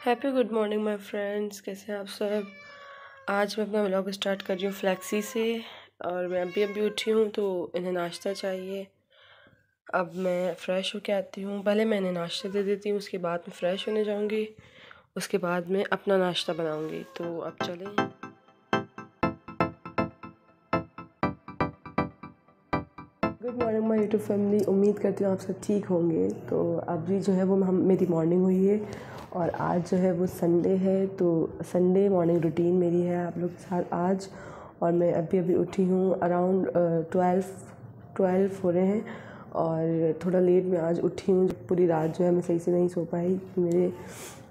Happy good morning my friends, कैसे हैं आप सब। आज मैं अपना व्लॉग स्टार्ट कर रही हूँ फ्लैक्सी से। और मैं अभी उठी हूँ तो इन्हें नाश्ता चाहिए। अब मैं फ़्रेश होके आती हूँ, पहले मैं इन्हें नाश्ता दे देती हूँ, उसके बाद मैं फ़्रेश होने जाऊँगी, उसके बाद मैं अपना नाश्ता बनाऊँगी। तो अब चलें। Good morning my YouTube family, उम्मीद करती हूँ आप सब ठीक होंगे। तो अभी जो है वो मेरी मॉर्निंग हुई है और आज जो है वो संडे है, तो संडे मॉर्निंग रूटीन मेरी है आप लोग के साथ आज। और मैं अभी उठी हूँ अराउंड 12 हो रहे हैं और थोड़ा लेट मैं आज उठी हूँ। पूरी रात जो है मैं सही से नहीं सो पाई, मेरे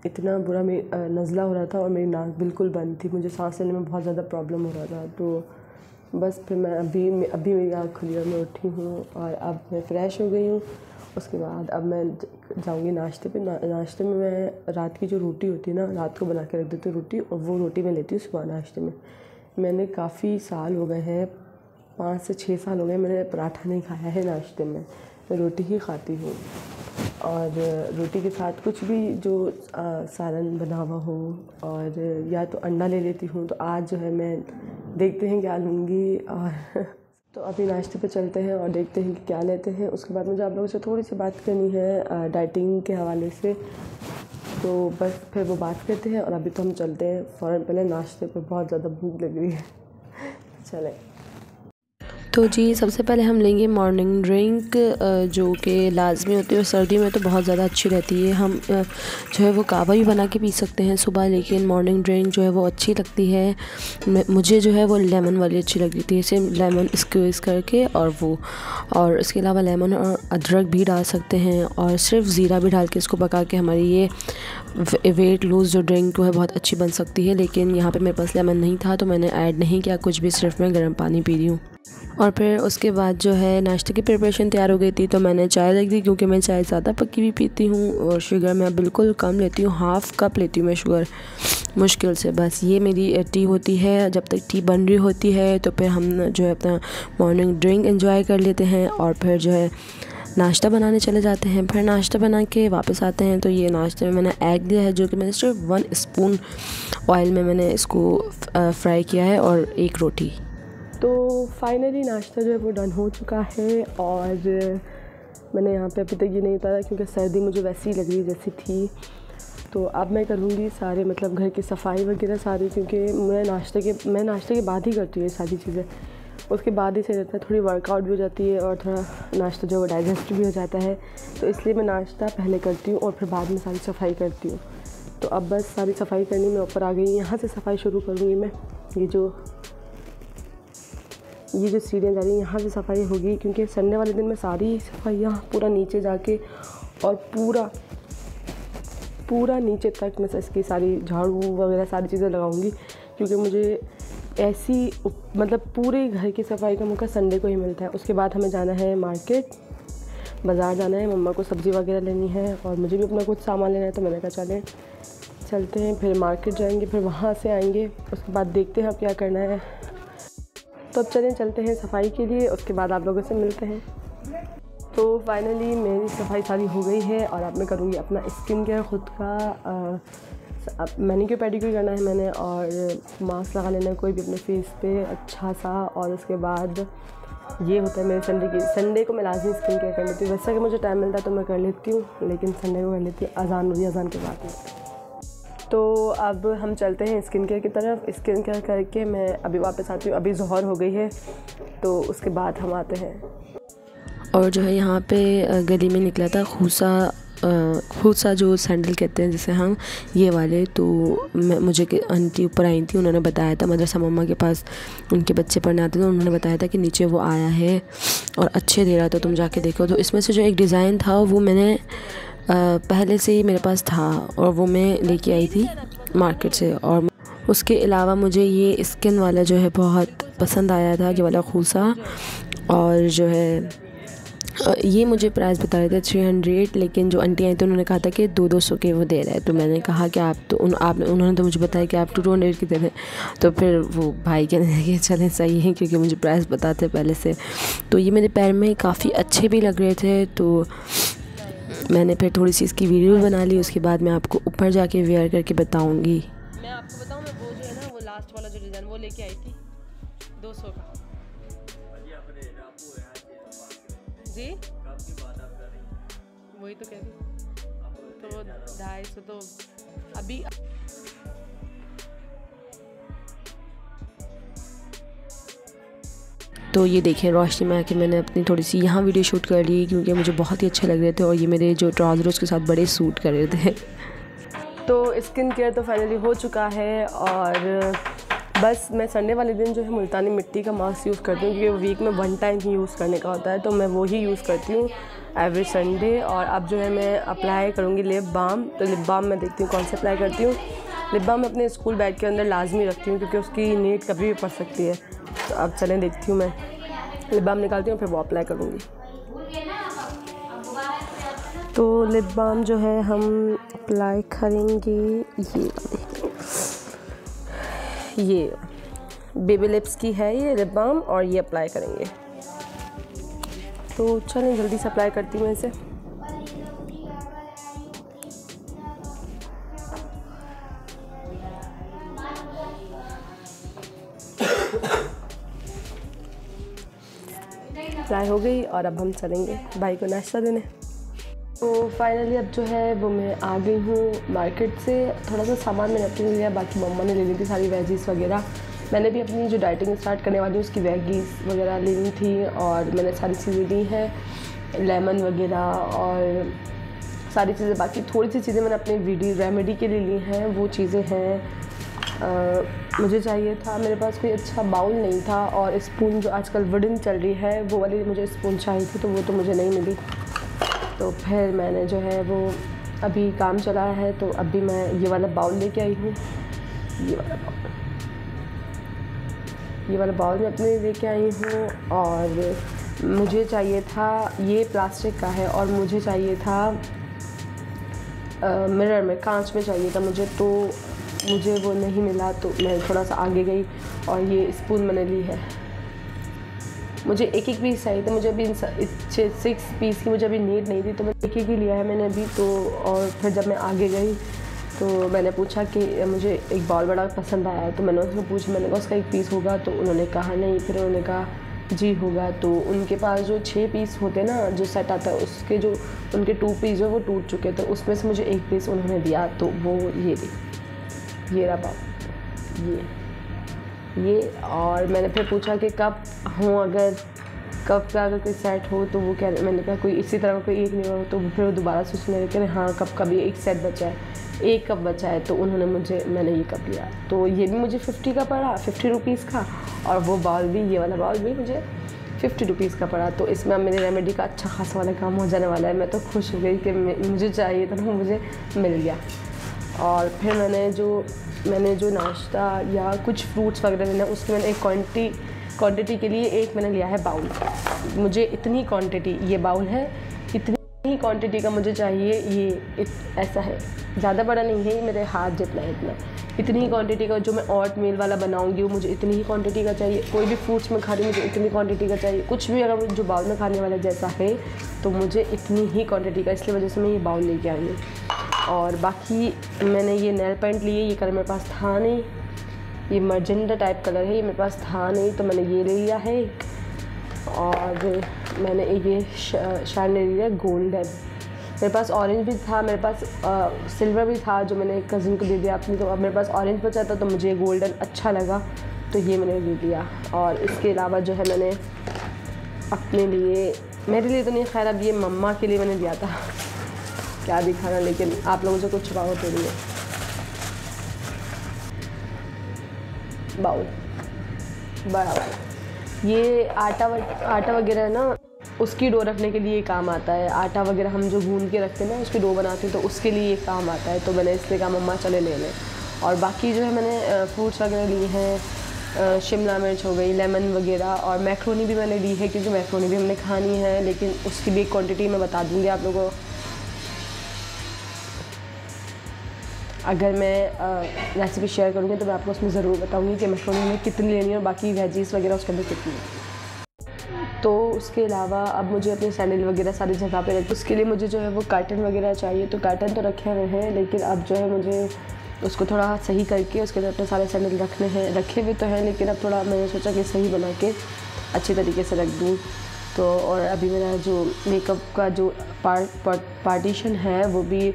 इतना बुरा नज़ला हो रहा था और मेरी नाक बिल्कुल बंद थी, मुझे सांस लेने में बहुत ज़्यादा प्रॉब्लम हो रहा था। तो बस फिर मैं अभी मेरी आँख खुली और मैं उठी हूँ और अब मैं फ़्रेश हो गई हूँ। उसके बाद अब मैं जाऊँगी नाश्ते पे। नाश्ते में मैं रात की जो रोटी होती है ना, रात को बना के रख देती हूँ रोटी, और वो रोटी मैं लेती हूँ सुबह नाश्ते में। मैंने काफ़ी साल हो गए हैं, 5 से 6 साल हो गए मैंने पराठा नहीं खाया है नाश्ते में, मैं रोटी ही खाती हूँ। और रोटी के साथ कुछ भी जो सालन बना हुआ हो, और या तो अंडा ले लेती हूँ। तो आज जो है मैं देखते हैं क्या लूँगी। और तो अभी नाश्ते पे चलते हैं और देखते हैं कि क्या लेते हैं। उसके बाद मुझे आप लोगों से थोड़ी सी बात करनी है डाइटिंग के हवाले से, तो बस फिर वो बात करते हैं। और अभी तो हम चलते हैं फ़ौरन, पहले नाश्ते पे बहुत ज़्यादा भूख लग रही है। चलें। तो जी, सबसे पहले हम लेंगे मॉर्निंग ड्रिंक, जो कि लाजमी होती है और सर्दी में तो बहुत ज़्यादा अच्छी रहती है। हम जो है वो कावा भी बना के पी सकते हैं सुबह, लेकिन मॉर्निंग ड्रिंक जो है वो अच्छी लगती है। मुझे जो है वो लेमन वाली अच्छी लगती थी, इसे लेमन स्क्वीज़ करके और इसके अलावा लेमन और अदरक भी डाल सकते हैं, और सिर्फ ज़ीरा भी डाल के इसको पका के हमारी ये वेट लूज़ जो ड्रिंक है बहुत अच्छी बन सकती है। लेकिन यहाँ पे मेरे पास लेमन नहीं था तो मैंने ऐड नहीं किया कुछ भी, सिर्फ मैं गर्म पानी पी रही हूँ। और फिर उसके बाद जो है नाश्ते की प्रिपरेशन तैयार हो गई थी, तो मैंने चाय रख दी, क्योंकि मैं चाय ज़्यादा पकी हुई पीती हूँ और शुगर मैं बिल्कुल कम लेती हूँ, हाफ़ कप लेती हूँ मैं शुगर मुश्किल से। बस ये मेरी टी होती है। जब तक टी बन रही होती है तो फिर हम जो है अपना मॉर्निंग ड्रिंक एंजॉय कर लेते हैं, और फिर जो है नाश्ता बनाने चले जाते हैं। फिर नाश्ता बना के वापस आते हैं। तो ये नाश्ते में मैंने एग लिया है, जो कि मैंने सिर्फ 1 स्पून ऑयल में मैंने इसको फ्राई किया है, और 1 रोटी। तो फाइनली नाश्ता जो है वो डन हो चुका है। और मैंने यहाँ पे अभी तक ये नहीं उतारा, क्योंकि सर्दी मुझे वैसी ही लग रही जैसी थी। तो अब मैं करूँगी सारे मतलब घर की सफाई वगैरह सारी, क्योंकि मैं नाश्ते के बाद ही करती हूँ ये सारी चीज़ें। उसके बाद ही सही रहता है, थोड़ी वर्कआउट भी हो जाती है और थोड़ा नाश्ता जो है वो डाइजेस्ट भी हो जाता है। तो इसलिए मैं नाश्ता पहले करती हूँ और फिर बाद में सारी सफाई करती हूँ। तो अब बस सारी सफाई करनी मैं ऊपर आ गई, यहाँ से सफाई शुरू करूँगी मैं। ये जो सीढ़ियाँ जा रही हैं यहाँ से सफाई होगी, क्योंकि संडे वाले दिन मैं सारी सफाइयाँ पूरा नीचे जाके और पूरा नीचे तक मैं इसकी सारी झाड़ू वगैरह सारी चीज़ें लगाऊंगी, क्योंकि मुझे ऐसी मतलब पूरे घर की सफाई का मौका संडे को ही मिलता है। उसके बाद हमें जाना है मार्केट, बाज़ार जाना है, मम्मा को सब्ज़ी वगैरह लेनी है और मुझे भी अपना कुछ सामान लेना है। तो मैंने कहा चलते हैं, फिर मार्केट जाएंगे, फिर वहाँ से आएंगे, उसके बाद देखते हैं अब क्या करना है। तो अब चलते हैं सफाई के लिए, उसके बाद आप लोगों से मिलते हैं। तो फाइनली मेरी सफाई सारी हो गई है और अब मैं करूँगी अपना स्किन केयर ख़ुद का। मैनिक्योर पेडिक्योर करना है मैंने, और मास्क लगा लेना है कोई भी अपने फेस पे अच्छा सा। और उसके बाद ये होता है मेरे संडे को मैं लाजमी स्किन केयर कर लेती हूँ। वैसे कि मुझे टाइम मिलता है तो मैं कर लेती हूँ, लेकिन संडे को कर लेती हूँ अज़ान के बाद में। तो अब हम चलते हैं स्किन केयर की तरफ। स्किन केयर करके मैं अभी वापस आती हूँ, अभी ज़ोहर हो गई है, तो उसके बाद हम आते हैं। और जो है यहाँ पे गली में निकला था खूसा जो सैंडल कहते हैं जिसे हम, ये वाले। तो मुझे आंटी ऊपर आई थी, उन्होंने बताया था, मदरसा मम्मा के पास उनके बच्चे पढ़ने आते थे, उन्होंने बताया था कि नीचे वो आया है और अच्छे दे रहा था, तुम जाके देखो। तो इसमें से जो एक डिज़ाइन था वो मैंने पहले से ही मेरे पास था और वो मैं लेके आई थी मार्केट से। और उसके अलावा मुझे ये स्किन वाला जो है बहुत पसंद आया था, ये वाला खूसा। और जो है ये मुझे प्राइस बता रहे थे 300, लेकिन जो आंटी आई थी उन्होंने कहा था कि 200 के वो दे रहे हैं। तो मैंने कहा कि उन्होंने तो मुझे बताया कि आप 200 के दे रहे। तो फिर वो भाई कहने लगे चलें सही है, क्योंकि मुझे प्राइस बताते पहले से। तो ये मेरे पैर में काफ़ी अच्छे भी लग रहे थे, तो मैंने फिर थोड़ी सी इसकी वीडियो बना ली। उसके बाद मैं आपको ऊपर जाके वेयर करके बताऊंगी। मैं आपको बताऊं, मैं वो जो है ना वो लास्ट वाला जो डिज़ाइन वो लेके आई थी 200 का। जी वही तो कह रही तो 250 तो अभी। तो ये देखें रोशनी में आके मैंने अपनी थोड़ी सी यहाँ वीडियो शूट कर ली क्योंकि मुझे बहुत ही अच्छे लग रहे थे और ये मेरे जो ट्राउज़र उसके साथ बड़े सूट कर रहे थे। तो स्किन केयर तो फाइनली हो चुका है और बस मैं संडे वाले दिन जो है मुल्तानी मिट्टी का मास्क यूज़ करती हूँ क्योंकि वीक में 1 टाइम ही यूज़ करने का होता है, तो मैं वो ही यूज़ करती हूँ एवरी संडे। और अब जो है मैं अप्लाई करूँगी लिप बाम। तो लिप बाम मैं देखती हूँ कौन से अप्लाई करती हूँ। लिप बाम मैं अपने स्कूल बैग के अंदर लाजमी रखती हूँ क्योंकि उसकी नीड कभी भी पड़ सकती है। तो अब चलें देखती हूँ, मैं लिप बाम निकालती हूँ फिर वो अप्लाई करूँगी। तो लिप बाम जो है हम अप्लाई करेंगे, ये बेबी लिप्स की है ये लिप बाम और ये अप्लाई करेंगे। तो चलें जल्दी से अप्लाई करती हूँ इसे। अप्लाई हो गई और अब हम चलेंगे भाई को नाश्ता देने। तो फाइनली अब जो है वो मैं आ गई हूँ मार्केट से। थोड़ा सा सामान मैंने अपने लिया, बाकी मम्मा ने ले ली थी सारी वेजीज वगैरह। मैंने भी अपनी जो डाइटिंग स्टार्ट करने वाली हूँ उसकी वेजीज वगैरह लेनी थी और मैंने सारी चीज़ें ली हैं, लेमन वगैरह और सारी चीज़ें। बाकी थोड़ी सी चीज़ें मैंने अपनी रेमेडी के लिए ली हैं, वो चीज़ें हैं। मुझे चाहिए था, मेरे पास कोई अच्छा बाउल नहीं था और स्पून जो आजकल वुडन चल रही है वो वाली मुझे स्पून चाहिए थी, तो वो तो मुझे नहीं मिली। तो फिर मैंने जो है वो अभी काम चला है तो अभी मैं ये वाला बाउल लेके आई हूँ। ये वाला बाउल मैं अपने लेके आई हूँ और मुझे चाहिए था, ये प्लास्टिक का है और मुझे चाहिए था मिरर में, कांच में चाहिए था मुझे, तो मुझे वो नहीं मिला। तो मैं थोड़ा सा आगे गई और ये स्पून मैंने ली है। मुझे एक पीस चाहिए था, मुझे अभी 6 पीस की मुझे अभी नीड नहीं थी, तो मैं एक ही लिया है मैंने अभी। तो और फिर जब मैं आगे गई तो मैंने पूछा कि मुझे एक बाउल बड़ा पसंद आया, तो मैंने उससे पूछा, मैंने कहा उसका 1 पीस होगा? तो उन्होंने कहा नहीं। फिर उन्होंने कहा जी होगा। तो उनके पास जो 6 पीस होते ना जो सेट आता है उसके जो उनके 2 पीस जो वो टूट चुके थे, उसमें से मुझे 1 पीस उन्होंने दिया। तो वो ये रहा बाउल, ये। और मैंने फिर पूछा कि कप हो, अगर कप का अगर कोई सेट हो तो वो क्या, मैंने कहा कोई इसी तरह का कोई एक नहीं हो। तो फिर वो दोबारा से उसने कह रहे हाँ कप का भी 1 सेट बचा है, 1 कप बचा है। तो उन्होंने मैंने ये कप लिया, तो ये भी मुझे 50 का पड़ा, 50 रुपीज़ का। और वो बाउल भी, ये वाला बाउल भी मुझे 50 रुपीज़ का पड़ा। तो इसमें अब मेरे रेमेडी का अच्छा खासा वाला काम हो जाने वाला है। मैं तो खुश हो गई कि मुझे चाहिए था ना, मुझे मिल गया। और फिर मैंने जो नाश्ता या कुछ फ्रूट्स वगैरह लेना, उसकी मैंने एक क्वांटिटी के लिए एक मैंने लिया है बाउल। मुझे इतनी क्वांटिटी, ये बाउल है, इतनी ही क्वांटिटी का मुझे चाहिए। ये ऐसा है, ज़्यादा बड़ा नहीं है, ये मेरे हाथ जितना है, इतनी ही क्वांटिटी का। जो मैं ऑट मील वाला बनाऊंगी वो मुझे इतनी ही क्वांटिटी का चाहिए। कोई भी फ्रूट्स में खा रही मुझे इतनी क्वांटिटी का चाहिए। कुछ भी अगर जो बाउल में खाने वाला जैसा है तो मुझे इतनी ही क्वांटिटी का, इसलिए वजह से मैं ये बाउल लेके आई हूँ। और बाकी मैंने ये नेल पेंट लिए, ये कलर मेरे पास था नहीं, ये मर्जेंटा टाइप कलर है, ये मेरे पास था नहीं, तो मैंने ये ले लिया है। और मैंने ये शाइन ले लिया गोल्डन। मेरे पास ऑरेंज भी था, मेरे पास सिल्वर भी था जो मैंने कज़िन को दे दिया अपनी। तो अब मेरे पास ऑरेंज बचा था, तो मुझे गोल्डन अच्छा लगा, तो ये मैंने ले लिया। और इसके अलावा जो है मैंने अपने लिए, मेरे लिए तो नहीं, खैर अब ये मम्मा के लिए मैंने लिया था, क्या दिखाना, लेकिन आप लोगों से कुछ छुपाओ तो नहीं है। बाउल बड़ा, ये आटा वगैरह है ना, उसकी डो रखने के लिए काम आता है। आटा वगैरह हम जो गूंद के रखते हैं ना, उसकी डो बनाते हैं, तो उसके लिए ये काम आता है। तो मैंने इसलिए कहा मम्मा चले ले लें। और बाकी जो है मैंने फ्रूट्स वगैरह लिए हैं, शिमला मिर्च हो गई, लेमन वगैरह, और मैक्रोनी भी मैंने ली है क्योंकि मैक्रोनी भी हमने खानी है, लेकिन उसकी भी एक क्वान्टिटी मैं बता दूँगी आप लोगों को। अगर मैं रेसिपी शेयर करूँगी तो मैं आपको उसमें ज़रूर बताऊँगी कि मैक्रोनी में कितनी लेनी है और बाकी वेजीज़ वगैरह उसके अंदर कितनी है। तो उसके अलावा अब मुझे अपने सैंडल वगैरह सारी जगह पे रख, उसके लिए मुझे जो है वो कर्टन वगैरह चाहिए। तो कर्टन तो रखे हुए हैं, लेकिन अब जो है मुझे उसको थोड़ा सही करके उसके अंदर अपने सारे सैंडल रखे हुए तो हैं, लेकिन अब थोड़ा मैंने सोचा कि सही बना के अच्छी तरीके से रख दूँ। तो और अभी मेरा जो मेकअप का जो पार्टीशन है वो भी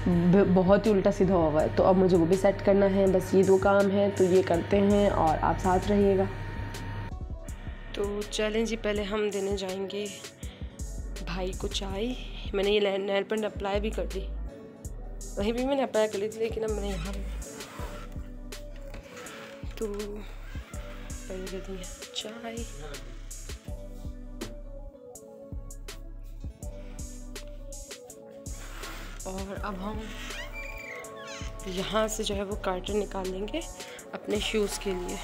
बहुत ही उल्टा सीधा हुआ है, तो अब मुझे वो भी सेट करना है। बस ये 2 काम हैं, तो ये करते हैं और आप साथ रहिएगा। तो चलें जी, पहले हम देने जाएंगे भाई को चाय। मैंने ये नेल पेंट अप्लाई भी कर दी, वहीं भी मैंने अप्लाई कर ली थी, लेकिन अब मैंने यहाँ तो पहले दे दी चाय। और अब हम यहाँ से जो है वो कर्टन निकाल लेंगे अपने शूज़ के लिए।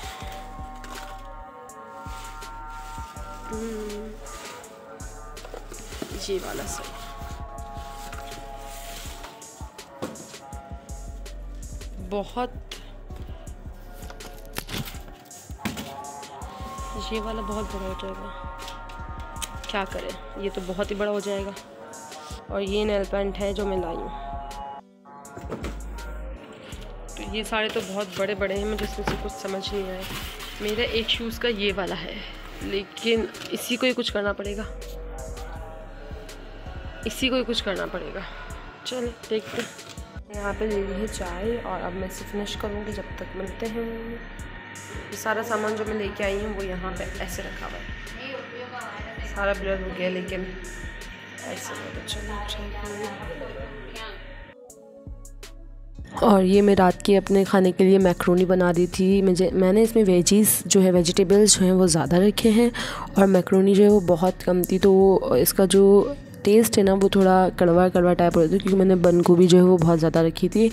ये वाला सही, बहुत ये वाला बहुत बड़ा हो जाएगा, क्या करें, ये तो बहुत ही बड़ा हो जाएगा। और ये नेल पेंट है जो मैं लाई हूँ, तो ये सारे तो बहुत बड़े बड़े हैं, मुझे इसमें से कुछ समझ नहीं आया। मेरा एक शूज़ का ये वाला है, लेकिन इसी को ही कुछ करना पड़ेगा, इसी को ही कुछ करना पड़ेगा। चल देखते हैं। यहाँ पे ले ली है चाय और अब मैं इसे फिनिश करूँगी, जब तक मिलते हैं। ये सारा सामान जो मैं लेके आई हूँ वो यहाँ पे ऐसे रखा हुआ है, सारा ब्लर हो गया, लेकिन ऐसे में चलो। और ये मैं रात के अपने खाने के लिए मैक्रोनी बना दी थी। मैंने इसमें वेजीज़ जो है, वेजिटेबल्स जो हैं वो ज़्यादा रखे हैं और मैक्रोनी जो है वो बहुत कम थी, तो इसका जो टेस्ट है ना वो थोड़ा कड़वा कड़वा टाइप हो रहा था, क्योंकि मैंने बंद गोभी जो है वो बहुत ज़्यादा रखी थी।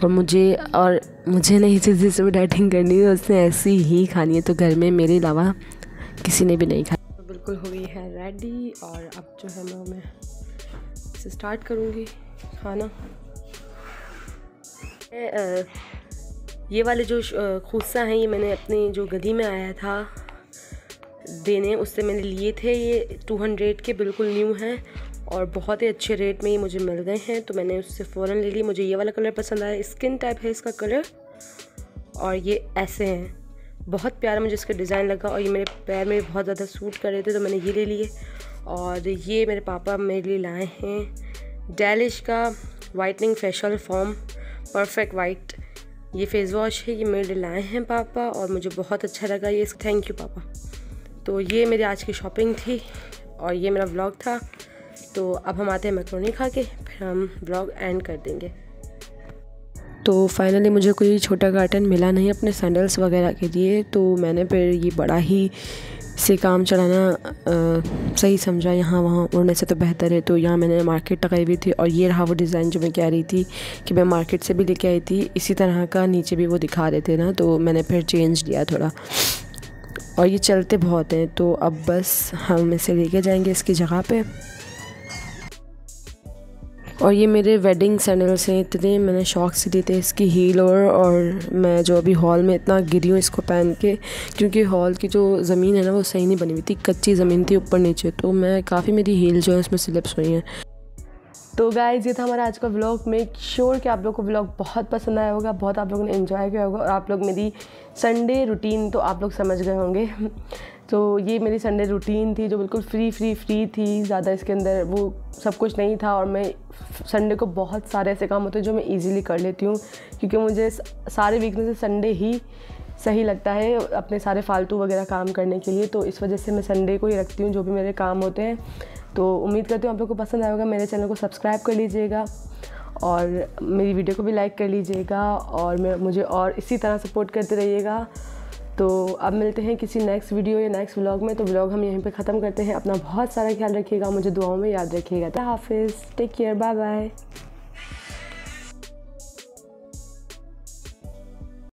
और मुझे नहीं चीज़ जिसमें डाइटिंग करनी है उसने ऐसी ही खानी है, तो घर में मेरे अलावा किसी ने भी नहीं खाया। तो बिल्कुल हुई है रेडी, और अब जो है मैं इसे स्टार्ट करूँगी खाना। ये वाले जो खुस्सा हैं, ये मैंने अपनी जो गली में आया था देने, उससे मैंने लिए थे। ये 200 के बिल्कुल न्यू हैं और बहुत ही अच्छे रेट में ये मुझे मिल गए हैं, तो मैंने उससे फ़ौरन ले ली। मुझे ये वाला कलर पसंद आया, स्किन टाइप है इसका कलर, और ये ऐसे हैं, बहुत प्यारा मुझे इसका डिज़ाइन लगा, और ये मेरे पैर में बहुत ज़्यादा सूट कर रहे थे, तो मैंने ये ले लिए। और ये मेरे पापा मेरे लिए लाए हैं डेलिश का whitening facial form perfect white, ये फेस वॉश है, ये मेरे लिए लाए हैं पापा, और मुझे बहुत अच्छा लगा ये। थैंक यू पापा। तो ये मेरी आज की शॉपिंग थी और ये मेरा व्लॉग था। तो अब हम आते हैं मैक्रोनी खा के, फिर हम व्लॉग एंड कर देंगे। तो फाइनली मुझे कोई छोटा कर्टन मिला नहीं अपने सैंडल्स वगैरह के लिए, तो मैंने फिर ये बड़ा ही से काम चलाना सही समझा। यहाँ वहाँ उड़ने से तो बेहतर है, तो यहाँ मैंने मार्केट लगाई हुई थी, और ये रहा वो डिज़ाइन जो मैं कह रही थी कि मैं मार्केट से भी लेके आई थी, इसी तरह का नीचे भी वो दिखा रहे थे ना, तो मैंने फिर चेंज लिया थोड़ा। और ये चलते बहुत हैं, तो अब बस हम इसे लेके जाएंगे इसकी जगह पे। और ये मेरे वेडिंग सैंडल्स हैं, इतने मैंने शौक़ से लिए थे इसकी हील, और मैं जो अभी हॉल में इतना गिरी हूँ इसको पहन के, क्योंकि हॉल की जो ज़मीन है ना वो सही नहीं बनी हुई थी, कच्ची ज़मीन थी ऊपर नीचे, तो मैं काफ़ी मेरी हील जो है उसमें स्लिप्स हुई हैं। तो गाइज़ ये था हमारा आज का व्लॉग। मेक श्योर कि आप लोगों को व्लॉग बहुत पसंद आया होगा, बहुत आप लोगों ने एंजॉय किया होगा, और आप लोग मेरी संडे रूटीन तो आप लोग समझ गए होंगे। तो ये मेरी संडे रूटीन थी जो बिल्कुल फ्री थी, ज़्यादा इसके अंदर वो सब कुछ नहीं था। और मैं संडे को बहुत सारे ऐसे काम होते हैं जो मैं ईज़िली कर लेती हूँ, क्योंकि मुझे सारे वीक में से संडे ही सही लगता है अपने सारे फालतू वगैरह काम करने के लिए। तो इस वजह से मैं संडे को ही रखती हूँ जो भी मेरे काम होते हैं। तो उम्मीद करती हूँ आप लोगों को पसंद आएगा। मेरे चैनल को सब्सक्राइब कर लीजिएगा और मेरी वीडियो को भी लाइक कर लीजिएगा, और मुझे और इसी तरह सपोर्ट करते रहिएगा। तो अब मिलते हैं किसी नेक्स्ट वीडियो या नेक्स्ट व्लॉग में। तो व्लॉग हम यहीं पे ख़त्म करते हैं। अपना बहुत सारा ख्याल रखिएगा, मुझे दुआओं में याद रखिएगा। हाफिज़, टेक केयर, बाय बाय।